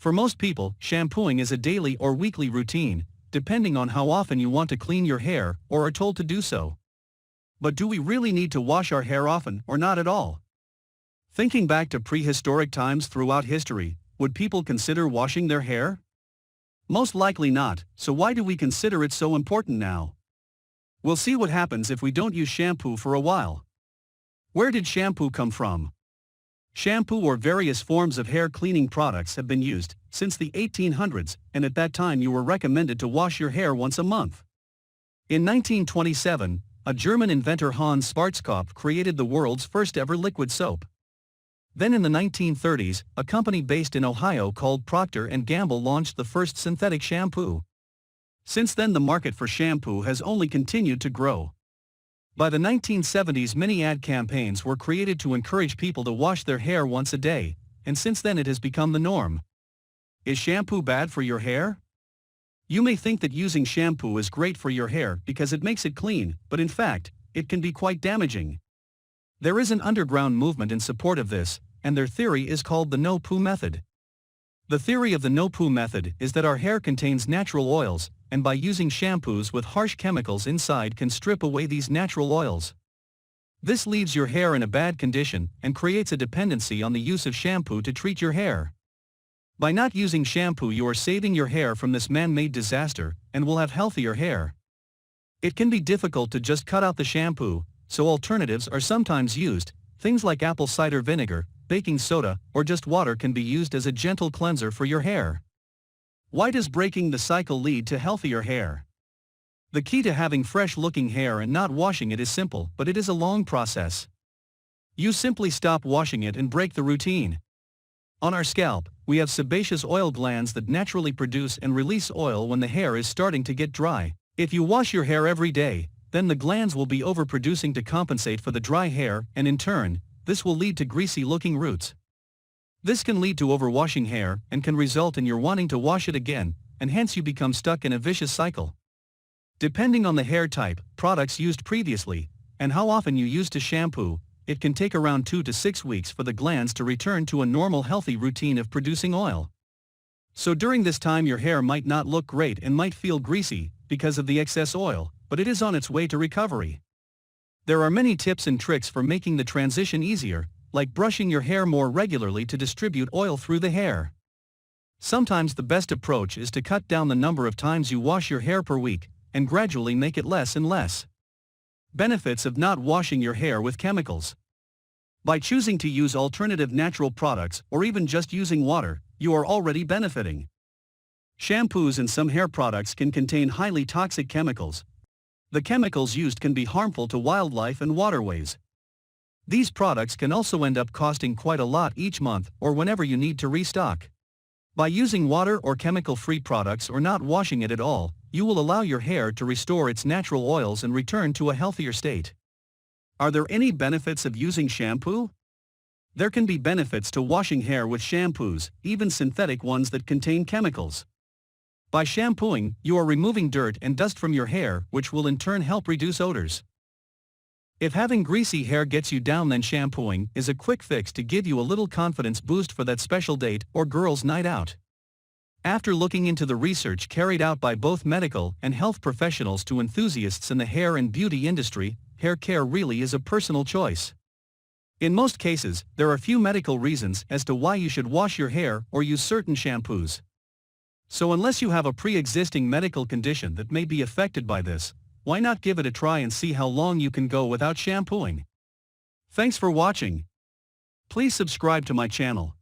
For most people, shampooing is a daily or weekly routine, depending on how often you want to clean your hair or are told to do so. But do we really need to wash our hair often or not at all? Thinking back to prehistoric times throughout history, would people consider washing their hair? Most likely not, so why do we consider it so important now? We'll see what happens if we don't use shampoo for a while. Where did shampoo come from? Shampoo or various forms of hair cleaning products have been used since the 1800s, and at that time you were recommended to wash your hair once a month. In 1927, a German inventor Hans Schwarzkopf created the world's first ever liquid soap. Then in the 1930s, a company based in Ohio called Procter & Gamble launched the first synthetic shampoo. Since then the market for shampoo has only continued to grow. By the 1970s many ad campaigns were created to encourage people to wash their hair once a day, and since then it has become the norm. Is shampoo bad for your hair? You may think that using shampoo is great for your hair because it makes it clean, but in fact, it can be quite damaging. There is an underground movement in support of this, and their theory is called the nopoo method. The theory of the nopoo method is that our hair contains natural oils, and by using shampoos with harsh chemicals inside can strip away these natural oils. This leaves your hair in a bad condition and creates a dependency on the use of shampoo to treat your hair. By not using shampoo you are saving your hair from this man-made disaster and will have healthier hair. It can be difficult to just cut out the shampoo, so alternatives are sometimes used. Things like apple cider vinegar, baking soda, or just water can be used as a gentle cleanser for your hair. Why does breaking the cycle lead to healthier hair? The key to having fresh-looking hair and not washing it is simple, but it is a long process. You simply stop washing it and break the routine. On our scalp, we have sebaceous oil glands that naturally produce and release oil when the hair is starting to get dry. If you wash your hair every day, then the glands will be overproducing to compensate for the dry hair, and in turn, this will lead to greasy-looking roots. This can lead to overwashing hair and can result in your wanting to wash it again, and hence you become stuck in a vicious cycle. Depending on the hair type, products used previously, and how often you use to shampoo, it can take around 2 to 6 weeks for the glands to return to a normal healthy routine of producing oil. So during this time your hair might not look great and might feel greasy because of the excess oil, but it is on its way to recovery. There are many tips and tricks for making the transition easier, like brushing your hair more regularly to distribute oil through the hair. Sometimes the best approach is to cut down the number of times you wash your hair per week, and gradually make it less and less. Benefits of not washing your hair with chemicals. By choosing to use alternative natural products or even just using water, you are already benefiting. Shampoos and some hair products can contain highly toxic chemicals. The chemicals used can be harmful to wildlife and waterways. These products can also end up costing quite a lot each month or whenever you need to restock. By using water or chemical-free products or not washing it at all, you will allow your hair to restore its natural oils and return to a healthier state. Are there any benefits of using shampoo? There can be benefits to washing hair with shampoos, even synthetic ones that contain chemicals. By shampooing, you are removing dirt and dust from your hair, which will in turn help reduce odors. If having greasy hair gets you down, then shampooing is a quick fix to give you a little confidence boost for that special date or girls' night out. After looking into the research carried out by both medical and health professionals to enthusiasts in the hair and beauty industry, hair care really is a personal choice. In most cases, there are few medical reasons as to why you should wash your hair or use certain shampoos. So unless you have a pre-existing medical condition that may be affected by this, why not give it a try and see how long you can go without shampooing? Thanks for watching. Please subscribe to my channel.